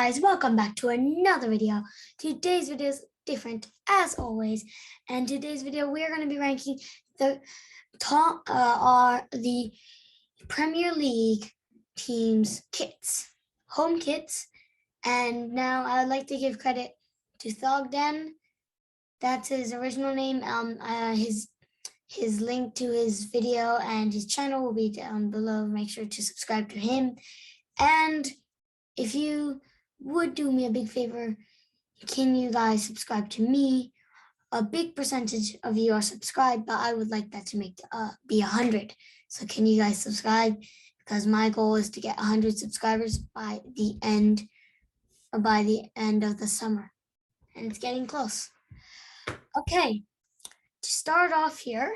guys, welcome back to another video. Today's video is different as always, and today's video we are going to be ranking the Premier League teams kits, home kits. And now I would like to give credit to Thogden. That's his original name. His link to his video and his channel will be down below. Make sure to subscribe to him. And if you would do me a big favor, can you guys subscribe to me? A big percentage of you are subscribed, but I would like that to be 100. So can you guys subscribe? Because my goal is to get 100 subscribers by the end of the summer, and it's getting close. Okay, to start off here,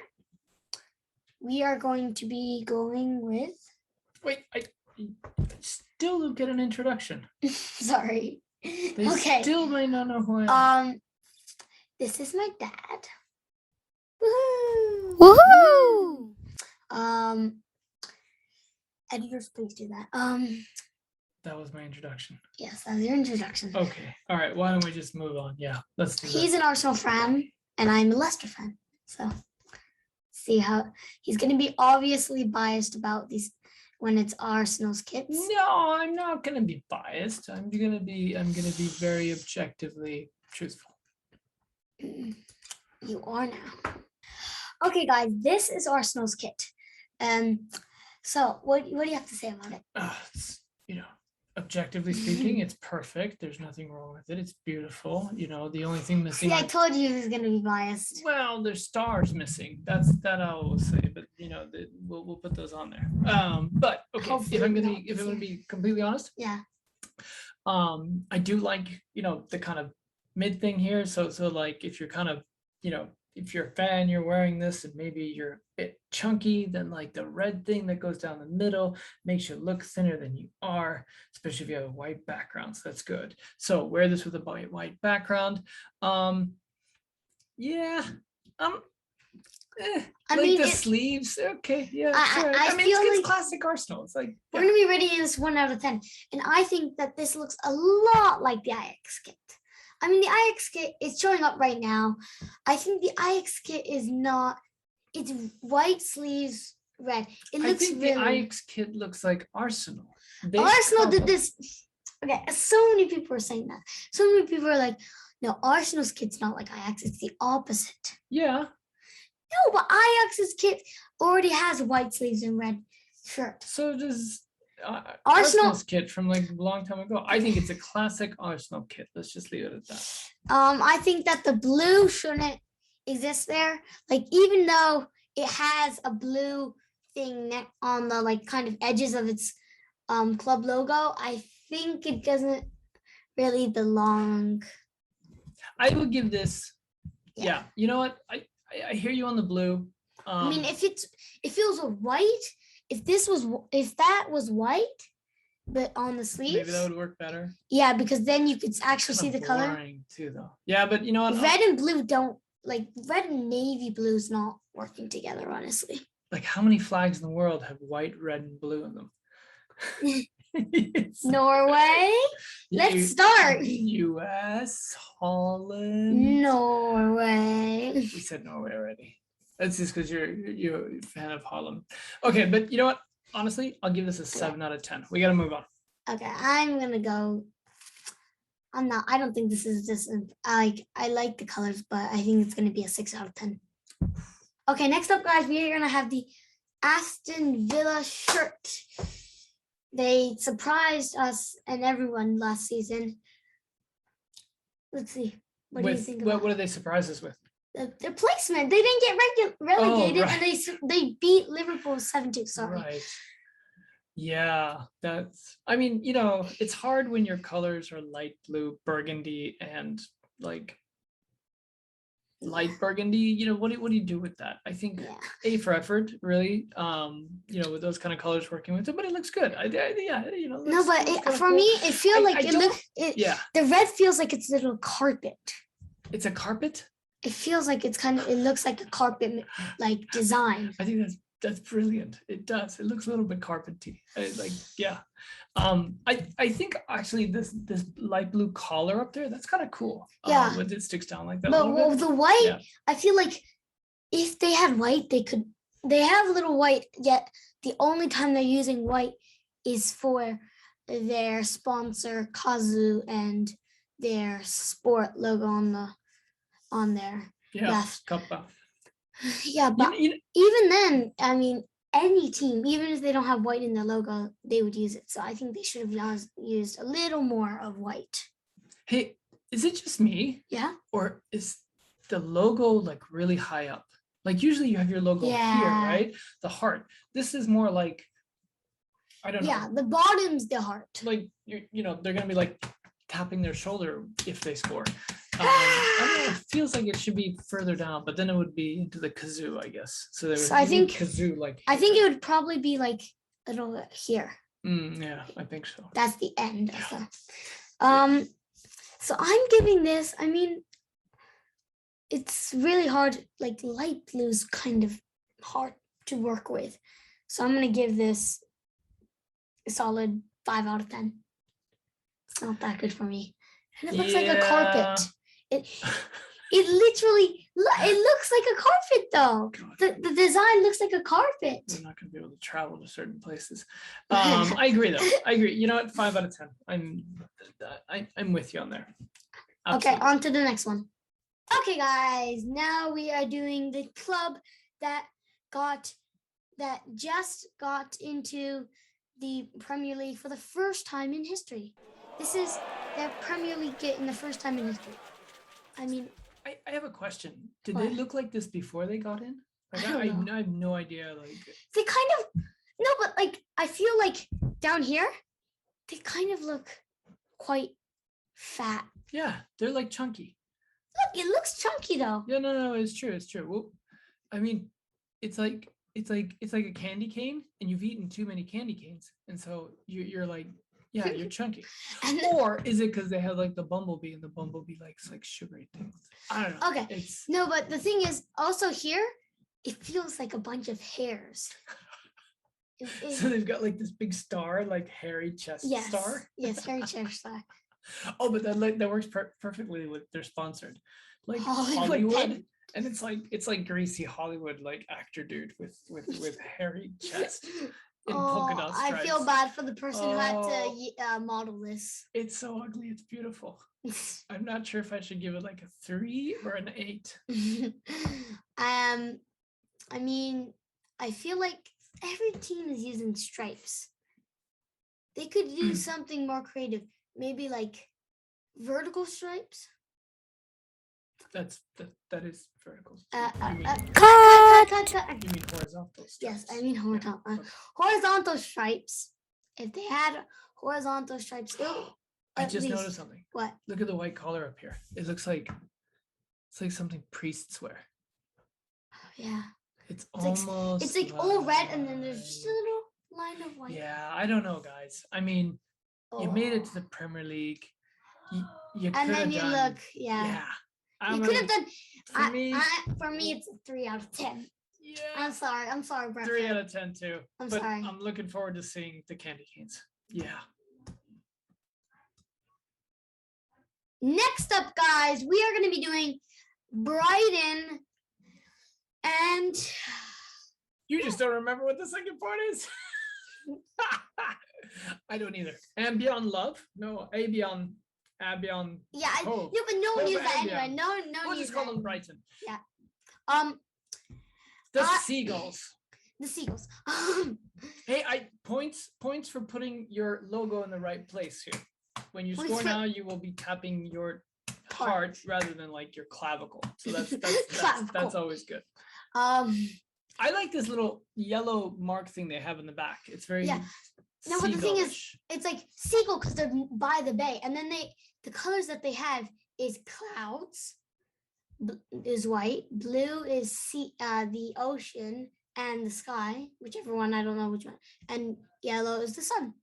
we are going to be going with. Wait, I still don't get an introduction. Sorry. They Okay. still might not know who I am. This is my dad. Woohoo! Editors, please do that. That was my introduction. Yes, that was your introduction. Okay. All right. Why don't we just move on? Yeah, let's do He's that. an Arsenal fan, and I'm a Leicester fan. So, see how he's going to be obviously biased about these when it's Arsenal's kits. No, I'm not gonna be biased. I'm gonna be very objectively truthful. You are now. Okay, guys, this is Arsenal's kit. So what do you have to say about it? It's, objectively speaking, it's perfect. There's nothing wrong with it. It's beautiful. The only thing missing. See, I told you he was gonna be biased. Well, there's stars missing. That I will say, but we'll put those on there. But okay, Hopefully if I'm not gonna be completely honest, Yeah. I do like the kind of mid thing here. So like if you're kind of if you're a fan, you're wearing this and maybe you're a bit chunky, then like the red thing that goes down the middle makes you look thinner than you are, especially if you have a white background. So that's good. So wear this with a white background. Yeah. I like mean, the sleeves. Okay, yeah. Sure. I mean, feel it's like classic Arsenal. It's like we're gonna be rating this 1 out of 10, and I think that this looks a lot like the Ajax kit. I mean, the Ajax kit is showing up right now. I think the Ajax kit is not. It's white sleeves, red. It looks I think really. the Ajax kit looks like Arsenal. Arsenal did this. Okay, so many people are saying that. So many people are like, no, Arsenal's kit's not like Ajax. It's the opposite. Yeah. No, but Ajax's kit already has white sleeves and red shirt. So does Arsenal's kit from like a long time ago. I think it's a classic Arsenal kit. Let's just leave it at that. I think that the blue shouldn't exist there. Like, even though it has a blue thing on the like kind of edges of its club logo, I think it doesn't really belong. I would give this. Yeah. Yeah. You know what? I hear you on the blue. I mean, if it feels white, if that was white, but on the sleeves, maybe that would work better. Yeah, because then you could actually see the color. Boring too, though. Yeah, but you know what? Red and blue don't like red and navy blue is not working together, honestly. Like, how many flags in the world have white, red, and blue in them? Norway. Let's start. U.S., Holland. Norway. We said Norway already. That's just because you're a fan of Harlem. Okay, but you know what? Honestly, I'll give this a 7 out of 10. We got to move on. Okay, I'm gonna go. I don't think this is just. I like the colors, but I think it's gonna be a 6 out of 10. Okay, next up, guys, we are gonna have the Aston Villa shirt. They surprised us and everyone last season. Let's see. What do you think about what did they surprise us with? their placement? They didn't get relegated, right. and they beat Liverpool 7-2. Sorry. Right. Yeah, I mean, it's hard when your colors are light blue, burgundy, and like light burgundy. What do you do with that? I think A for effort, really. With those kind of colors working with it, but it looks good. No, but for me, it feels like the red feels like it's a little carpet. It's a carpet. It feels like it looks like a carpet like design. I think that's That's brilliant. It does. It looks a little bit carpety. Yeah. I think actually this light blue collar up there, that's kind of cool. Yeah. When it sticks down like that. But the white, Yeah. I feel like if they had white, they have a little white, yet the only time they're using white is for their sponsor Kazoo and their sport logo on there. Yeah. Kappa. Yeah, but even then, I mean, any team, even if they don't have white in their logo, they would use it. So I think they should have used a little more of white. Hey, is it just me? Yeah. Or is the logo like really high up? Like usually you have your logo here, right? The heart. This is more like, I don't know. Yeah, the bottom's the heart. Like they're gonna be like tapping their shoulder if they score. I don't know, it feels like it should be further down, but then it would be into the kazoo, I guess. So I think kazoo like. I think it would probably be like a little bit here. Yeah, I think so. That's the end of the. So I'm giving this. I mean, it's really hard. Like light blue's kind of hard to work with, so I'm gonna give this a solid 5 out of 10. It's not that good for me, and it looks like a carpet. It literally, it looks like a carpet though. The design looks like a carpet. We're not going to be able to travel to certain places. I agree though. I agree. You know what? 5 out of 10. I'm with you on there. Absolutely. Okay, on to the next one. Okay, guys. Now we are doing the club that just got into the Premier League for the first time in history. This is their Premier League getting the first time in history. I mean, I have a question. Did they look like this before they got in? Like, I have no idea. Like they kind of but like I feel like down here, they kind of look quite fat. Yeah, they're like chunky. Look, it looks chunky though. Yeah, no, it's true. It's true. Well, I mean, it's like a candy cane, and you've eaten too many candy canes, and so you're like. Yeah, you're chunky. Or is it because they have like the bumblebee and the bumblebee likes like sugary things? I don't know. Okay. No, but the thing is also here, it feels like a bunch of hairs. So they've got like this big star, like hairy chest star. Yes, hairy chest star. Oh, but that works perfectly with they're sponsored. Like Hollywood. And it's like greasy Hollywood like actor dude with hairy chest. Polka dot stripes. I feel bad for the person who had to model this. It's so ugly. It's beautiful. I'm not sure if I should give it like a 3 or an 8. I mean, I feel like every team is using stripes. They could do something more creative. Maybe like vertical stripes. That is vertical. Cut. You mean horizontal stripes? Yes, I mean horizontal. Yeah. Horizontal stripes. If they had horizontal stripes, I just noticed something. What? Look at the white collar up here. It looks like it's like something priests wear. Yeah. It's almost. It's like all red, and then there's just a little line of white. Yeah, I don't know, guys. I mean, you made it to the Premier League. You could have done. Look, yeah. You could have done. For me, it's a 3 out of 10. Yeah. I'm sorry, Brett. 3 out of 10 too. I'm sorry. I'm looking forward to seeing the candy canes. Yeah. Next up, guys, we are going to be doing Brighton, and you just don't remember what the second part is. I don't either. Ambion Love? No, Abion. Yeah, but no one used that anyway. No, we'll just call them Brighton. Yeah. The Seagulls. The Seagulls. Hey, points for putting your logo in the right place here. When you score now, you will be tapping your heart rather than like your clavicle. So that's always good. I like this little yellow mark thing they have in the back. It's very No, but the thing is, it's like seagull because they're by the bay, and then the colors that they have is clouds, is white, blue is the ocean and the sky, whichever one, I don't know which one, and yellow is the sun.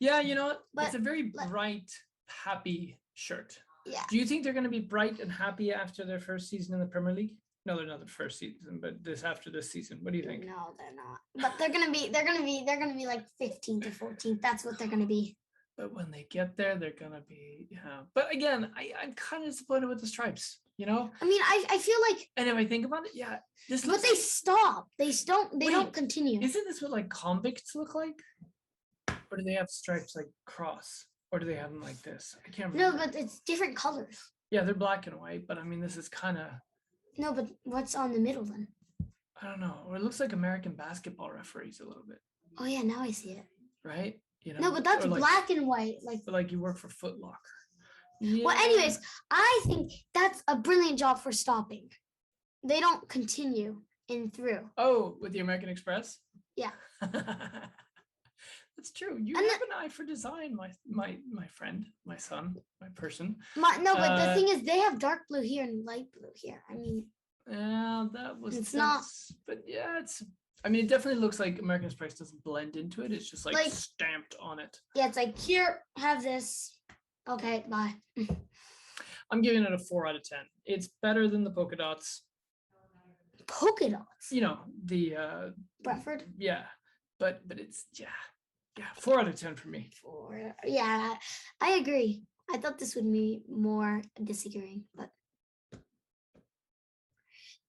Yeah, you know, it's a very bright, happy shirt. Yeah. Do you think they're going to be bright and happy after their first season in the Premier League? No, they're not the first season, but after this season. What do you think? No, they're not. But they're gonna be like 15th or 14th. That's what they're gonna be. But when they get there, they're gonna be, yeah. But again, I'm kind of disappointed with the stripes, you know? I mean, I feel like, And if I think about it, yeah, this but looks they stop. They don't. They don't Wait, continue. isn't this what like convicts look like? Or do they have stripes like cross? Or do they have them like this? I can't No, remember. but it's different colors. Yeah, they're black and white, but I mean, this is kind of, No, but what's on the middle then? I don't know. Or it looks like American basketball referees a little bit, Oh yeah, now I see it. right? You know, No, but that's or like, black and white. like you work for Foot Locker. Well, anyways, I think that's a brilliant job for stopping. They don't continue in through. Oh, with the American Express? Yeah. That's true. You And have an eye for design, my friend, my son, my person. No, but the thing is, they have dark blue here and light blue here. I mean, yeah, that was. It's not. But yeah, it's. I mean, it definitely looks like American Express doesn't blend into it. It's just like stamped on it. Yeah, it's like, here, have this. Okay, bye. I'm giving it a 4 out of 10. It's better than the polka dots. Polka dots. You know, the Bradford. yeah, but it's yeah, 4 out of 10 for me. Yeah, I agree. I thought this would be more disagreeing, but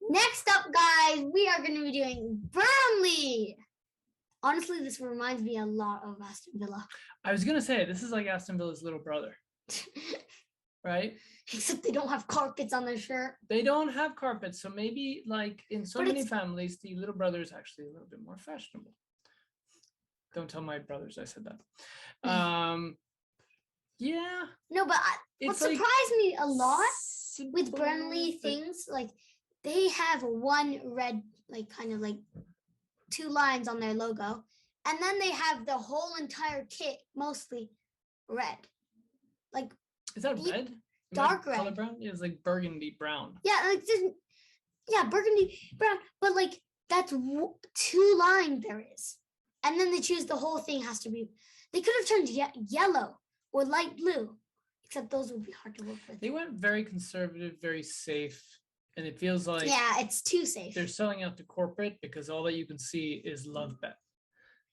next up, guys, we are going to be doing Burnley. Honestly, this reminds me a lot of Aston Villa. I was gonna say this is like Aston Villa's little brother, right? Except they don't have carpets on their shirt. They don't have carpets, so maybe like in so many families, the little brother is actually a little bit more fashionable. Don't tell my brothers I said that. Yeah. No, but what surprised me a lot with simple, Burnley but- things, like they have one red, like kind of like 2 lines on their logo, and then they have the whole entire kit mostly red. Like, is that red? Dark red. Color brown? It's like burgundy brown. yeah, like burgundy brown, but like that's 2 lines there is, and then they choose the whole thing has to be. They could have turned yellow or light blue, except those would be hard to work with. They went very conservative, very safe, and it feels like It's too safe. they're selling out to corporate because all that you can see is love bet,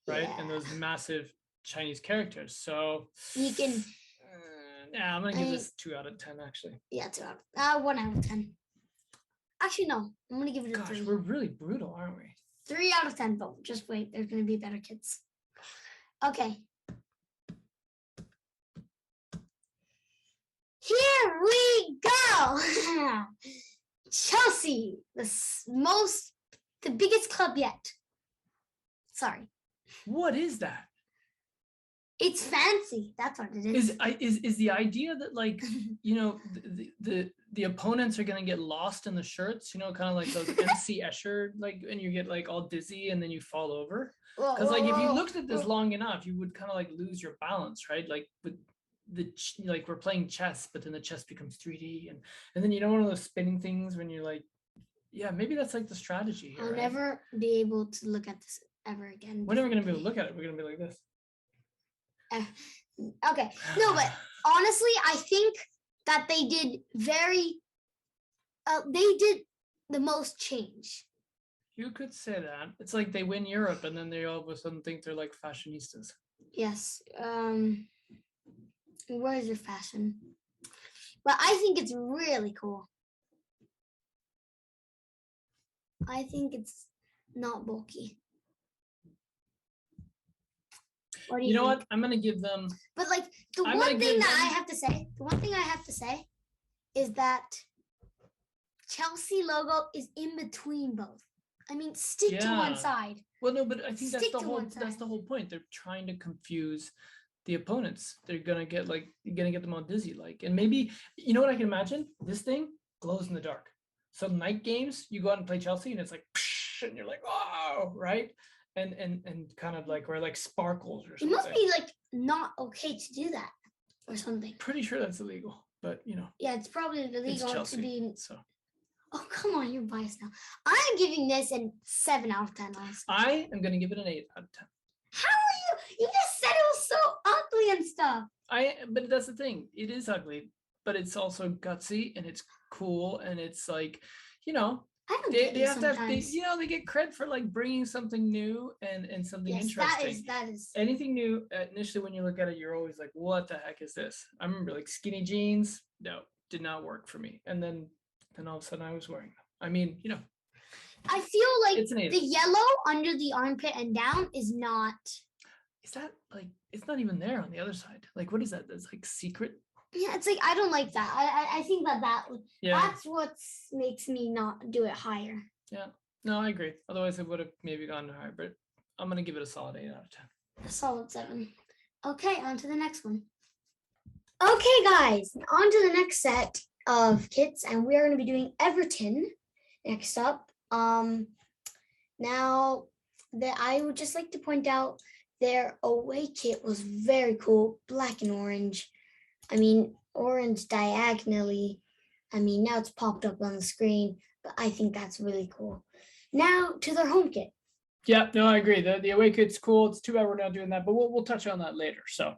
right? And those massive Chinese characters. So you can. Yeah, I'm gonna give this 2 out of 10 actually. Yeah, 2 out. 1 out of 10. Actually, no. I'm gonna give it a Gosh, 3. we're really brutal, aren't we? 3 out of 10, but just wait. There's gonna be better kids. Okay. Here we go. Chelsea, the biggest club yet. Sorry. What is that? It's fancy. That's what it is. Is the idea that like you know the opponents are gonna get lost in the shirts, you know, kind of like those MC Escher, like, and you get like all dizzy and then you fall over? Because like if you looked at this long enough, you would kind of like lose your balance, right? Like with like we're playing chess, but then the chess becomes 3D, and then you know one of those spinning things when you're like, yeah, maybe that's like the strategy here. I'll right? never be able to look at this ever again. We're never gonna be able to look at it. We're gonna be like this. Okay. No, but honestly, I think that they did the most change. You could say that. It's like they win Europe and then they all of a sudden think they're like fashionistas. Yes. Where is your fashion? But I think it's really cool. I think it's not bulky. What do You know think? what? I'm gonna give them. But like the I'm one gonna thing give that I them- have to say is that Chelsea logo is in between both. I mean, stick to one Yeah. side. Well, no, but I think that's Stick the to whole. one That's side. the whole point. They're trying to confuse the opponents. They're gonna get like you're gonna get them all dizzy, like, and maybe you know what I can imagine. This thing glows in the dark. So night games, you go out and play Chelsea, and it's like, and you're like, oh, right, and kind of like, or like sparkles or It something. must be like not okay to do that or something. Pretty sure that's illegal, but you know, Yeah, it's probably it's illegal to Chelsea. be. So Oh, come on, you're biased now. I'm giving this a 7 out of 10. Honestly. I am gonna give it an 8 out of 10. How are you? You just said it was so ugly and stuff. But that's the thing. It is ugly, but it's also gutsy and it's cool and it's like, you know, I don't They get you have to have, sometimes. they get credit for like bringing something new and something Yes, interesting. that is. Anything new, initially when you look at it, you're always like, what the heck is this? I remember like skinny jeans, no, did not work for me. And then all of a sudden I was wearing them. I mean, I feel like it's the yellow under the armpit and down is not. Is that like, it's not even there on the other side. Like, what is that? That's like secret. Yeah, it's like I don't like that. I think that's what makes me not do it higher. Yeah, no, I agree. Otherwise, it would have maybe gone higher, but I'm gonna give it a solid 8 out of 10. A solid 7. Okay, on to the next one. Okay, guys, on to the next set of kits, and we are going to be doing Everton next up. Now that I would just like to point out their away kit was very cool, black and orange. I mean, orange diagonally. I mean, now it's popped up on the screen, but I think that's really cool. Now to their home kit. Yeah, no, I agree. The away kit's cool. It's too bad we're not doing that, but we'll touch on that later. So,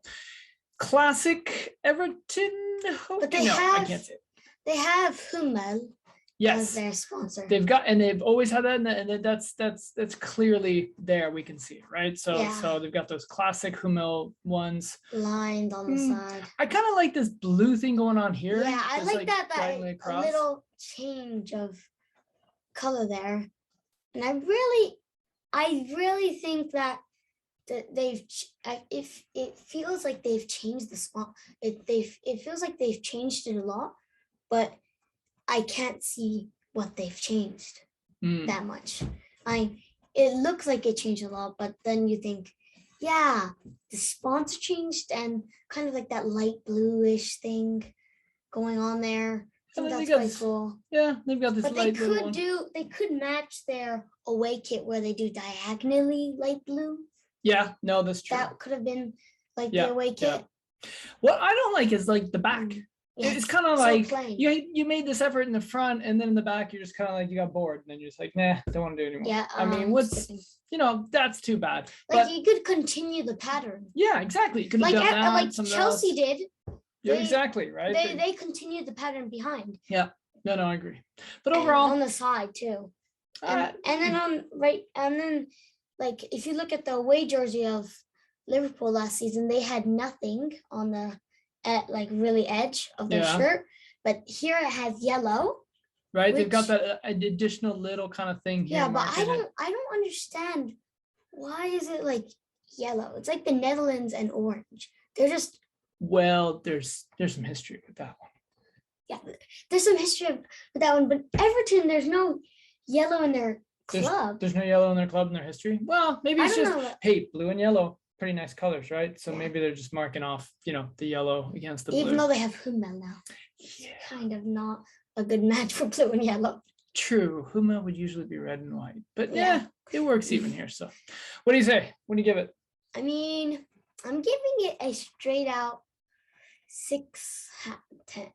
classic Everton. But they I can't say it. They have Hummel Yes, as their sponsor. They've always had that, and that's clearly there. We can see it, right? So they've got those classic Hummel ones lined on the side. I kind of like this blue thing going on here. Yeah, I like that a little change of color there, and I really think that if it feels like they've changed the spot, it feels like they've changed it a lot, but I can't see what they've changed that much. It looks like it changed a lot, but then you think, yeah, the sponsor changed and kind of like that light bluish thing going on there. I think that's quite cool. Yeah, they've got this. But light they could match their away kit where they do diagonally light blue. Yeah, no, that's true. That could have been like the away kit. Yeah. What I don't like is like the back. Yeah, it's kind of like you made this effort in the front, and then in the back you're just kind of like you got bored, and then you're just like, nah, don't want to do it anymore. Yeah, I mean, that's too bad. Like you could continue the pattern. Yeah, exactly. You could have done that, like Chelsea did. Yeah, exactly, right. They continued the pattern behind. Yeah, no, I agree. But overall, on the side too, and then like if you look at the away jersey of Liverpool last season, they had nothing on the really edge of their shirt, but here it has yellow. Right, they've got that additional little kind of thing here. Yeah, but I don't understand why is it like yellow? It's like the Netherlands and orange. They're just. Well, there's some history with that one. Yeah, there's some history with that one, but Everton, there's no yellow in their club. There's no yellow in their club in their history. Well, maybe it's just hey, blue and yellow. Pretty nice colors, right? So maybe they're just marking off, the yellow against the blue. Even though they have Hummel now. It's kind of not a good match for blue and yellow. True. Hummel would usually be red and white. But yeah, it works even here. So what do you say? What do you give it? I mean, I'm giving it a straight out 6 out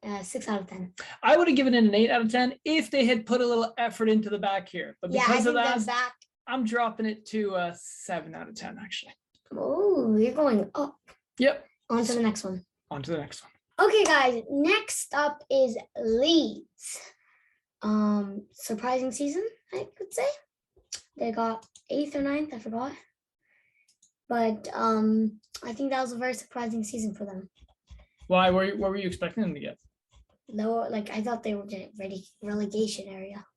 of 10. I would have given it an 8 out of 10 if they had put a little effort into the back here. But because of that, I'm dropping it to a 7 out of 10, actually. Oh, you're going up. Yep. On to the next one. Okay, guys. Next up is Leeds. Surprising season, I could say. They got 8th or 9th, I forgot. But I think that was a very surprising season for them. Why? What were you expecting them to get? Lower, I thought they were in relegation area.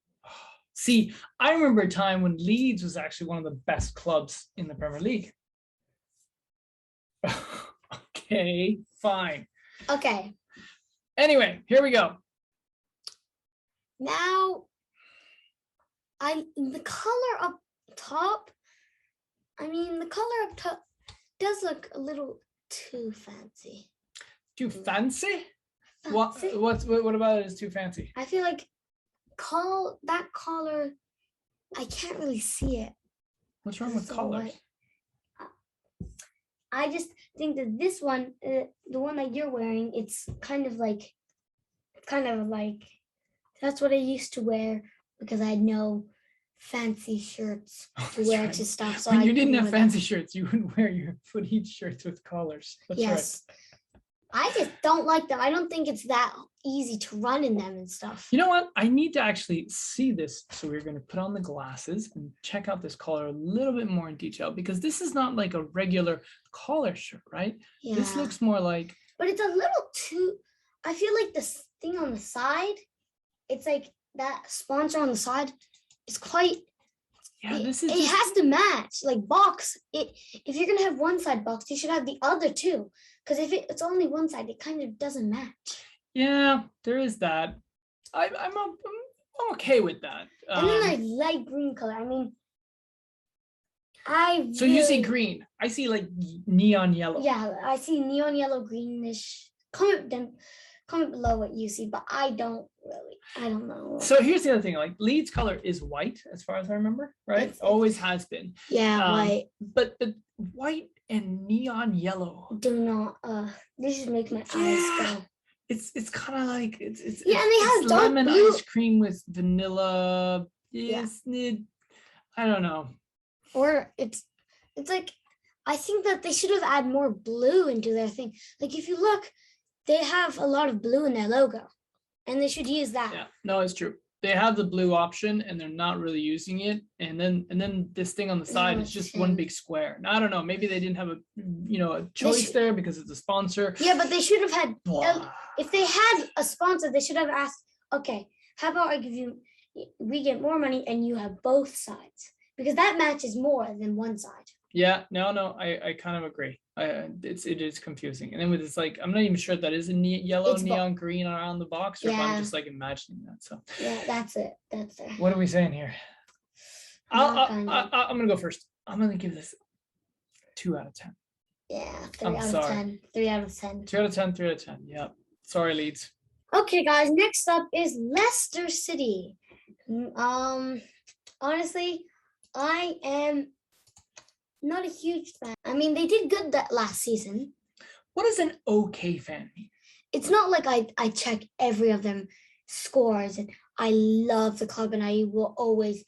See, I remember a time when Leeds was actually one of the best clubs in the Premier League. Okay, fine. Okay. Anyway, here we go. Now, the color up top. I mean, the color up top does look a little too fancy. Too fancy? What about it is too fancy? I feel like that collar, I can't really see it. What's wrong with collars? I just think that this one, the one that you're wearing, it's kind of like that's what I used to wear because I had no fancy shirts to wear to stuff. So when you didn't have fancy shirts, you would wear your footy shirts with collars. That's yes. Right. I just don't like them. I don't think it's that easy to run in them and stuff. You know what? I need to actually see this. So we're going to put on the glasses and check out this collar a little bit more in detail, because this is not like a regular collar shirt, right? Yeah. This looks more like. But it's a little too, I feel like this thing on the side, it's like that sponsor on the side is quite. Yeah, this it is. has to match, like box. If you're gonna have one side box, you should have the other too. Because if it's only one side, it kind of doesn't match. Yeah, there is that. I'm okay with that. And then I light green color. I mean, So you see green. I see like neon yellow. Yeah, I see neon yellow, greenish. Comment below what you see, but I don't know. So here's the other thing, like Leeds color is white, as far as I remember, right? It's Always has been. Yeah, white. But white and neon yellow do not. This just make my eyes go. It's kind of like it's and they have dark lemon blue. ice cream with vanilla. Yeah. I don't know. Or it's like, I think that they should have added more blue into their thing. Like if you look, they have a lot of blue in their logo, and they should use that. Yeah, no, it's true. They have the blue option and they're not really using it. And then this thing on the side is just one big square. Now, I don't know, maybe they didn't have a choice there because it's a sponsor. Yeah, but they should have had, if they had a sponsor, they should have asked, okay, how about we get more money and you have both sides, because that matches more than one side. Yeah, no, I kind of agree. It is confusing. And then with this, like, I'm not even sure that is a yellow neon green around the box, or if I'm just like imagining that. So yeah, that's it. What are we saying here? I'm gonna go first. I'm gonna give this 2 out of 10. Yeah, 3 out of 10. 3 out of 10. 2 out of 10. 3 out of 10. Yeah. Sorry, Leeds. Okay, guys. Next up is Leicester City. Honestly, I am not a huge fan. I mean, they did good that last season. What does an okay fan mean? It's not like I check every of them scores and I love the club and I will always.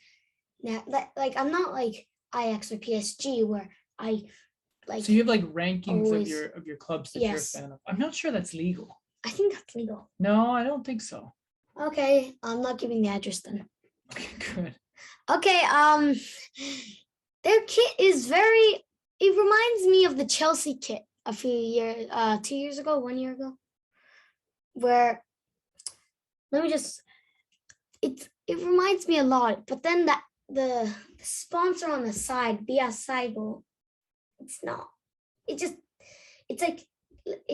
Like I'm not like Ajax or PSG where I like. So you have like rankings of your clubs that you're a fan of. I'm not sure that's legal. I think that's legal. No, I don't think so. Okay, I'm not giving the address then. Okay, good. Okay, their kit is it reminds me of the Chelsea kit a few years, 2 years ago, 1 year ago, where, it reminds me a lot, but then the sponsor on the side, BS Saigo, it's not, it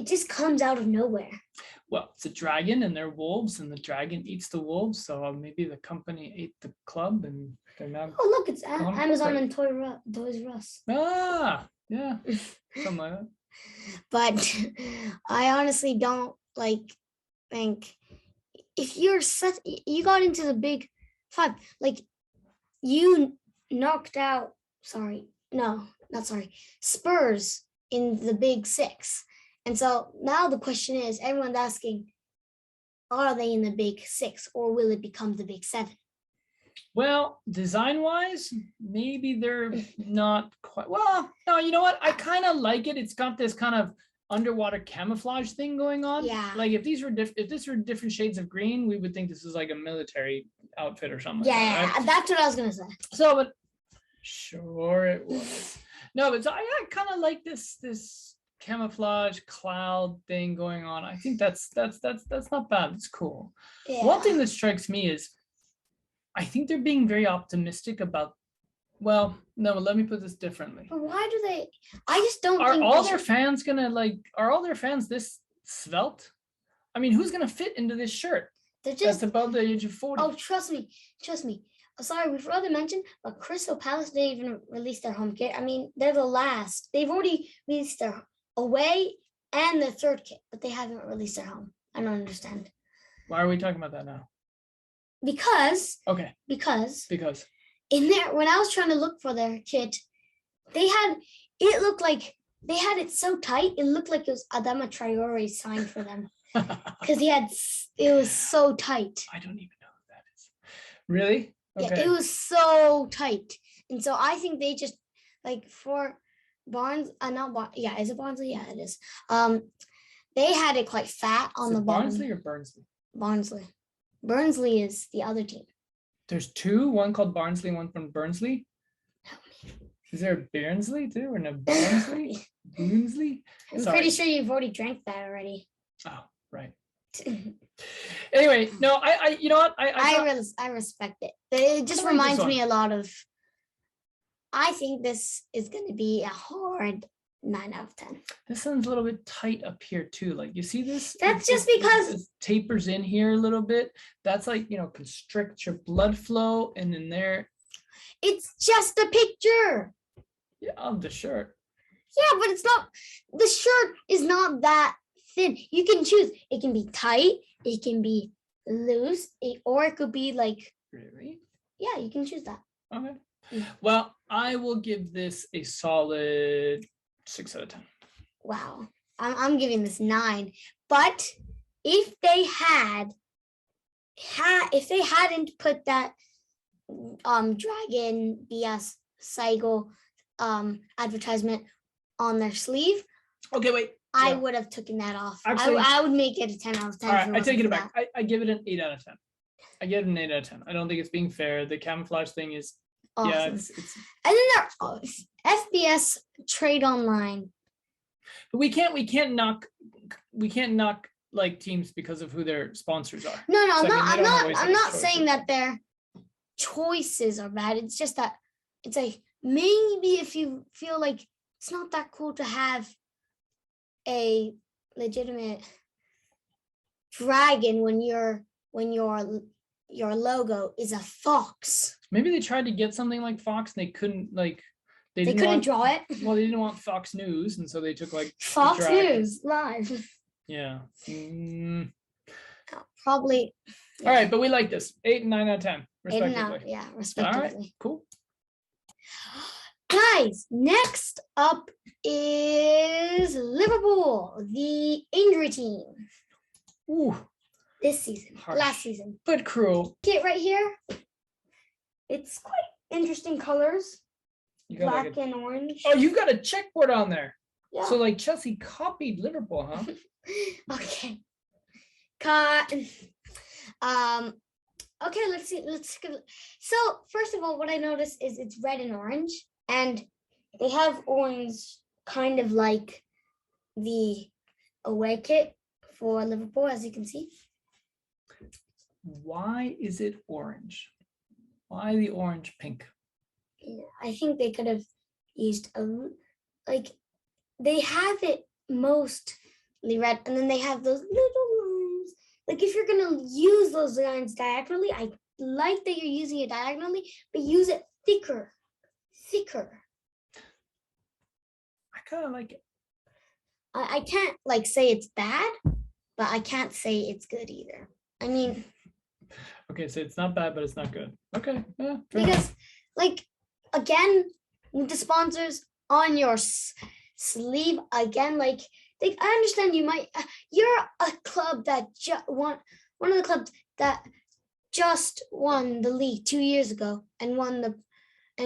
just comes out of nowhere. Well, it's a dragon and they're wolves and the dragon eats the wolves. So maybe the company ate the club and they're now. Oh, look, it's Amazon and Toys R Us. Ah, yeah, something like that. But I honestly don't think if you got into the big five, like you knocked out, Spurs in the big six. And so now the question is, everyone's asking, are they in the big six or will it become the big seven? Well, design-wise, maybe they're not quite. Well, no, you know what? I kind of like it. It's got this kind of underwater camouflage thing going on. Yeah. Like if this were different shades of green, we would think this is like a military outfit or something. Yeah, like that, right? That's what I was gonna say. So, but sure it was. No, but so I kind of like this camouflage cloud thing going on. I think that's not bad. It's cool. Yeah. One thing that strikes me is I think they're being very optimistic about. Well, no, let me put this differently. But why do they? I just don't. Are all their fans this svelte? I mean, who's gonna fit into this shirt? They're just that's above the age of 40. Oh, trust me. Oh, sorry, we forgot to mention, but Crystal Palace didn't even release their home kit. I mean, they're the last. They've already released their away and their third kit, but they haven't released their home. I don't understand. Why are we talking about that now? Because in there, when I was trying to look for their kit, it looked like they had it so tight, it looked like it was Adama Traore signed for them. Because it was so tight. I don't even know who that is. Really? Okay. Yeah, it was so tight. And so I think they just, like, for Barnes, not Barnes, yeah, is it Barnsley? Yeah, it is. They had it quite fat on Is the it bottom. Barnsley or Burnsley? Barnsley. Burnsley is the other team. There's two, one called Barnsley, one from Burnsley. Is there a Barnsley too, or no Barnsley? Barnsley? I'm Sorry. pretty sure you've already drank that already. Oh, right. Anyway, no, I you know what? I respect it. It just I like reminds this me one. a lot of. I think this is going to be a hard 9 out of 10. This one's a little bit tight up here too. Like you see this? That's just because it tapers in here a little bit. That's like, constrict your blood flow, and in there, it's just a picture. yeah, of the shirt. Yeah, but it's not. The shirt is not that thin. You can choose. It can be tight. It can be loose, or it could be like. Really? Yeah, you can choose that. Okay. Yeah. Well, I will give this a solid 6 out of 10. Wow, I'm giving this 9. But if they hadn't put that Dragon BS Cycle advertisement on their sleeve, Okay, wait. I Yeah. would have taken that off. Actually- I would make it a 10 out of 10. All if right, I wasn't take it for back. that. I give it an 8 out of 10. I give it an 8 out of 10. I don't think it's being fair. The camouflage thing is, yeah, Awesome. it's And then there FBS Trade Online. but we can't knock like teams because of who their sponsors are. No, So, I mean, they I'm don't not. always I'm have not choices. saying that their choices are bad. It's just that it's like maybe if you feel like it's not that cool to have a legitimate dragon when your logo is a fox. Maybe they tried to get something like Fox and they couldn't They didn't couldn't want, draw it. Well, they didn't want Fox News, and so they took like the Fox dragon. News live. Yeah. Probably. All right, but we like this 8 and 9 out of 10 8 and respectively. 9, yeah, All respectively. right, cool. Guys, next up is Liverpool, the injury team Ooh, this season, Harsh. last season. but cruel. Kit right here. It's quite interesting colors, You got like black a, and orange. oh, you've got a checkboard on there. Yeah. So like Chelsea copied Liverpool, huh? Okay. Cut. Okay, let's see. So first of all, what I noticed is it's red and orange, and they have orange kind of like the away kit for Liverpool, as you can see. Why is it orange? Why the orange pink? Yeah, I think they could have used they have it mostly red, and then they have those little lines. Like if you're gonna use those lines diagonally, I like that you're using it diagonally, but use it thicker. I kind of like it. I can't like say it's bad, but I can't say it's good either. I mean, Okay, so it's not bad, but it's not good. Okay, yeah. fair enough. because like again, with the sponsors on your sleeve again, like I understand you're a club that one of the clubs that just won the league 2 years ago and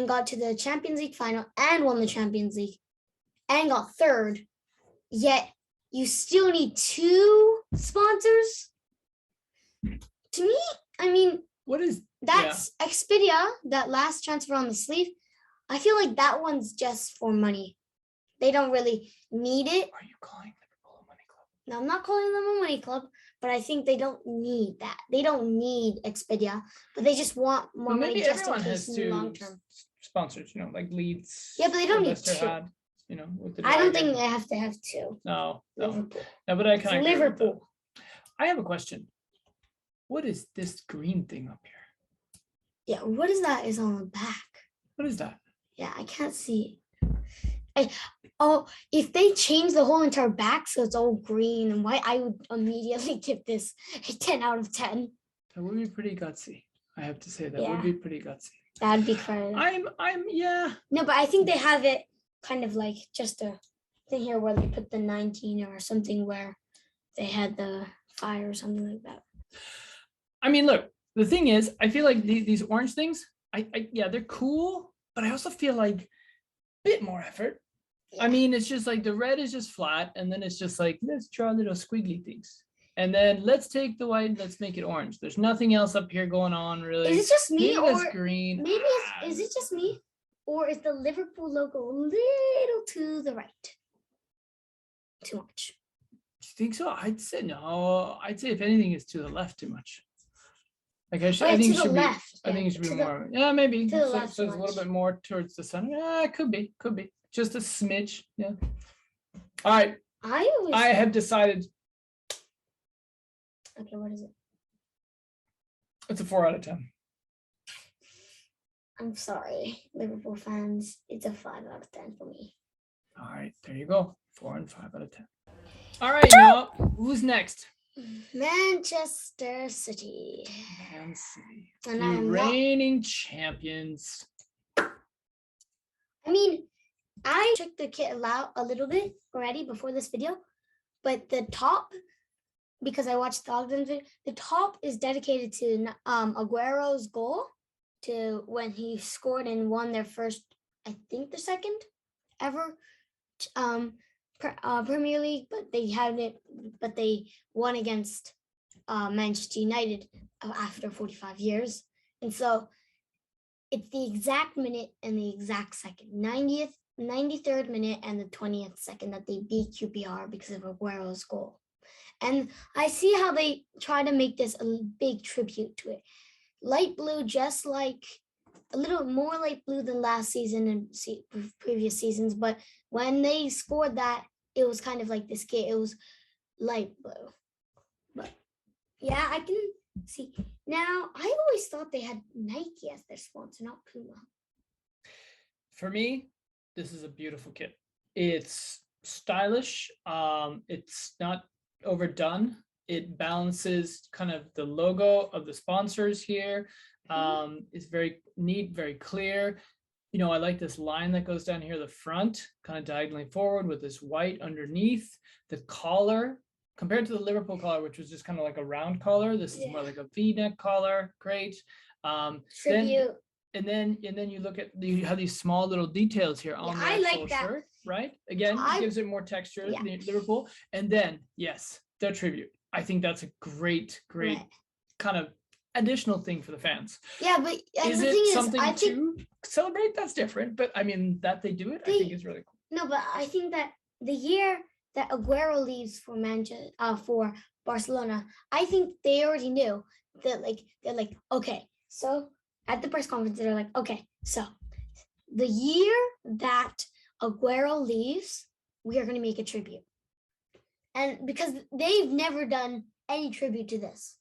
got to the Champions League final and won the Champions League and got third. Yet you still need 2 sponsors. To me, I mean, What is that's Expedia, that last transfer on the sleeve. I feel like that one's just for money. They don't really need it. Are you calling Liverpool a money club? No, I'm not calling them a money club, but I think they don't need that. They don't need Expedia, but they just want more Well, money maybe just in everyone has case in the two long term. sponsors, like Leeds. Yeah, but they don't or need Leicester 2. had, with the I don't dragon. think they have to have 2. No. Liverpool. No, but I It's kind of Liverpool. I have a question. What is this green thing up here? Yeah, what is that is on the back? What is that? Yeah, I can't see. If they change the whole entire back so it's all green and white, I would immediately give this a 10 out of 10. That would be pretty gutsy. I have to say that Yeah. would be pretty gutsy. That'd be crazy. Yeah. No, but I think they have it kind of like just a thing here where they put the 19 or something where they had the fire or something like that. I mean, look, the thing is, I feel like these orange things, yeah, they're cool, but I also feel like a bit more effort. I mean, it's just like the red is just flat, and then it's just like, let's draw little squiggly things. And then let's take the white, let's make it orange. There's nothing else up here going on, really. Is it just me, maybe or that's green? maybe is it just me, or is the Liverpool logo a little to the right? Too much. Do you think so? I'd say no. I'd say if anything, it's to the left too much. Like I think it should be. I think it should be more. Yeah, maybe. To the So left it's a little bit more towards the center. Yeah, it could be. Could be. Just a smidge. Yeah. All right. I have decided. Okay, what is it? It's a 4 out of 10. I'm sorry, Liverpool fans. It's a 5 out of 10 for me. All right, there you go. 4 and 5 out of 10. All right, now who's next? Manchester City. Man City. And the I'm reigning champions. I mean, I checked the kit out a little bit already before this video, but the top, because I watched Thogden's video, the top is dedicated to Aguero's goal, to when he scored and won their first, I think the second ever Premier League, but they won against Manchester United after 45 years. And so it's the exact minute and the exact second, 93rd minute and the 20th second that they beat QPR because of Aguero's goal. And I see how they try to make this a big tribute to it. Light blue, just like a little more light blue than last season and previous seasons. But when they scored that, it was kind of like this kit. It was light blue. But yeah, I can see. Now, I always thought they had Nike as their sponsor, not Puma. For me, this is a beautiful kit. It's stylish. It's not overdone. It balances kind of the logo of the sponsors here. It's very neat, very clear. You know, I like this line that goes down here, the front, kind of diagonally forward with this white underneath. The collar, compared to the Liverpool collar, which was just kind of like a round collar, this is more like a V-neck collar. Great. Tribute. Then you look at you have these small little details here on the actual shirt, right? Again, it gives it more texture, the Liverpool. And then, yes, the tribute. I think that's a great kind of additional thing for the fans. Yeah, but is the it thing something is, I to celebrate? That's different, but I mean that they do it, I think is really cool. No, but I think that the year that Aguero leaves for for Barcelona, I think they already knew that they're like, okay, so at the press conference, they're like, okay, so the year that Aguero leaves, we are going to make a tribute. And because they've never done any tribute to this.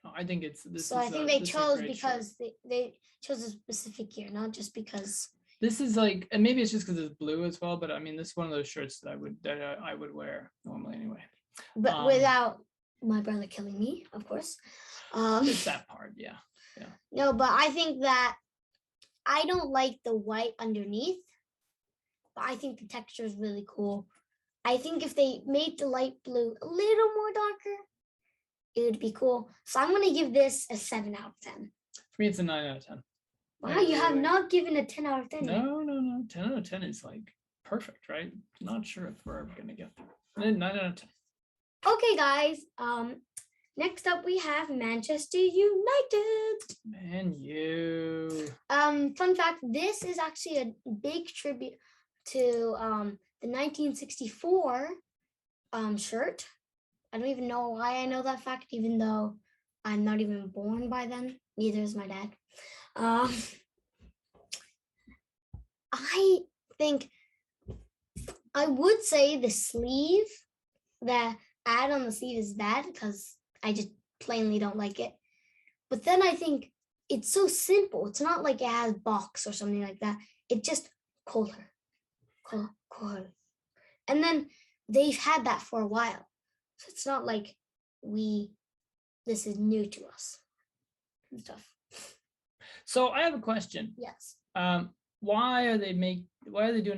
I think it's this. So I think they chose because they chose a specific year, not just because. This is like, and maybe it's just because it's blue as well, but I mean, this is one of those shirts that I would wear normally anyway. But without my brother killing me, of course. It's that part, yeah. No, but I think that I don't like the white underneath, but I think the texture is really cool. I think if they made the light blue a little more darker, it would be cool. So I'm going to give this a 7 out of 10. For me, it's a 9 out of 10. Wow, you have not given a 10 out of 10 yet. No. 10 out of 10 is like perfect, right? Not sure if we're ever going to get there. 9 out of 10. Okay, guys. Next up, we have Manchester United. Man, you. Fun fact, this is actually a big tribute to the 1964 shirt. I don't even know why I know that fact, even though I'm not even born by then. Neither is my dad. I think I would say the sleeve, the ad on the sleeve is bad because I just plainly don't like it. But then I think it's so simple. It's not like it has box or something like that. It just color. And then they've had that for a while. So it's not like this is new to us and stuff. So I have a question. Yes. Why are they doing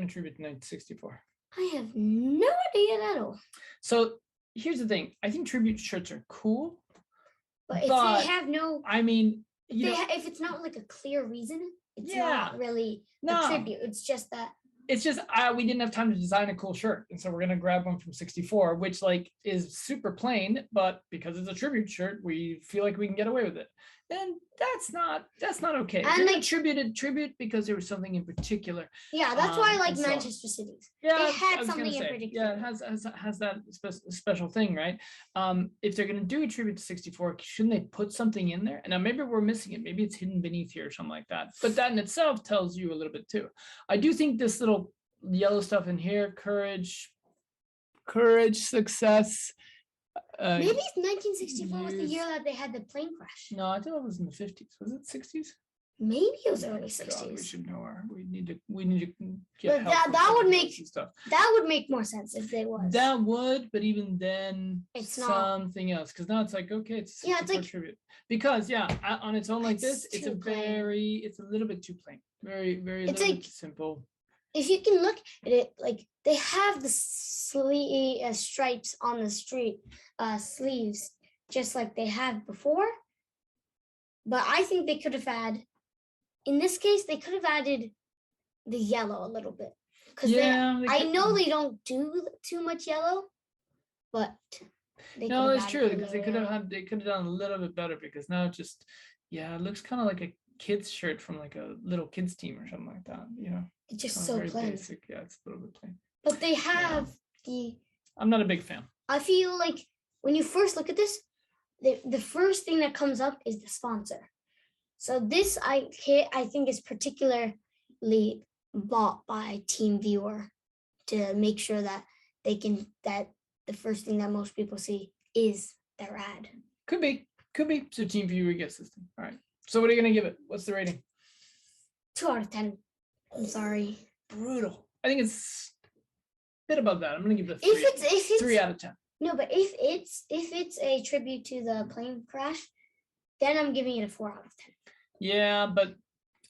a tribute to 1964? I have no idea at all. So here's the thing. I think tribute shirts are cool. But if they have no, I mean, if it's not like a clear reason, it's not really a tribute. It's just that it's just we didn't have time to design a cool shirt, and so we're gonna grab one from 64, which like is super plain, but because it's a tribute shirt, we feel like we can get away with it, and that's not okay. And We're like tribute because there was something in particular. Yeah, that's why I like and so- Manchester Cities. Yeah, They I had was something gonna in say, particular. yeah, it has that special thing, right? If they're gonna do a tribute to 64, shouldn't they put something in there? And now maybe we're missing it. Maybe it's hidden beneath here or something like that. But that in itself tells you a little bit too. I do think this little yellow stuff in here, courage, success. Maybe 1964 was the years. year that they had the plane crash. No, I thought it was in the 50s. Was it 60s? Maybe it was early God, we 60s. should know our. We need to get But help from that would someone make- else and stuff. That would make more sense if they was. That would, but even then, It's not. something else. Because now it's like, okay, it's a Yeah, it's 64 like- tribute. Because on its own like It's this, it's too plain. it's a little bit too plain. Very, very It's little like- bit simple. If you can look at it, like they have the stripes on the sleeves, just like they had before. But I think they could have in this case, they could have added the yellow a little bit. Because Yeah, I know they don't do too much yellow, but they No, could have that's added true a because they little could have yellow. done a little bit better because now it just, it looks kind of like a kid's shirt from like a little kids team or something like that. It's just Sounds so very plain. basic. Yeah, it's a little bit plain. But they have I'm not a big fan. I feel like when you first look at this, the first thing that comes up is the sponsor. So this I think is particularly bought by TeamViewer to make sure that that the first thing that most people see is their ad. Could be. So TeamViewer gets this thing. All right. So what are you gonna give it? What's the rating? 2 out of 10. I'm sorry. Brutal. I think it's a bit above that. I'm gonna give it a 3. If it's 3 out of 10. No, but if it's a tribute to the plane crash, then I'm giving it a 4 out of 10. Yeah, but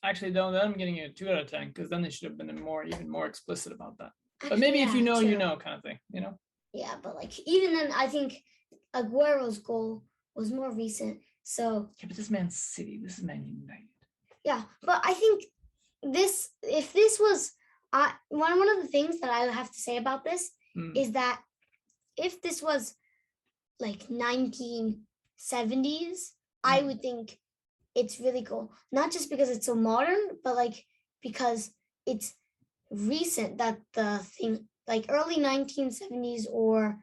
actually, though, then I'm getting it a 2 out of 10 because then they should have been even more explicit about that. But maybe if you know, you know, kind of thing. Yeah, but like even then, I think Aguero's goal was more recent. So Yeah, but this man's City. This is Man United. yeah, but I think if this was one of the things that I have to say about this is that if this was like 1970s, I would think it's really cool. Not just because it's so modern, but like because it's recent that the thing like early 1970s or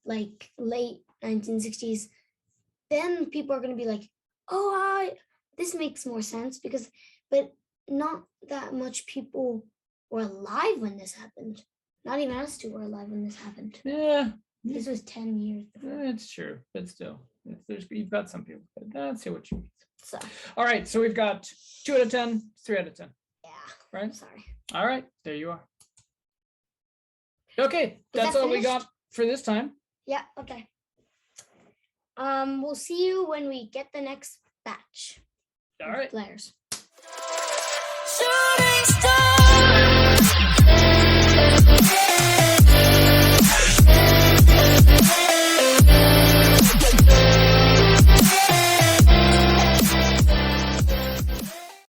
like late 1960s, then people are going to be like, oh, this makes more sense but not that much people were alive when this happened. Not even us two were alive when this happened. Yeah. This was 10 years before. It's true, but still, you've got some people. But let's see what you mean. So All right, so we've got 2 out of 10, 3 out of 10. yeah, Right? I'm sorry. All right, there you are. Okay, that's that all we finished? got for this time. Yeah, okay. We'll see you when we get the next batch All of right. players. Shooting star.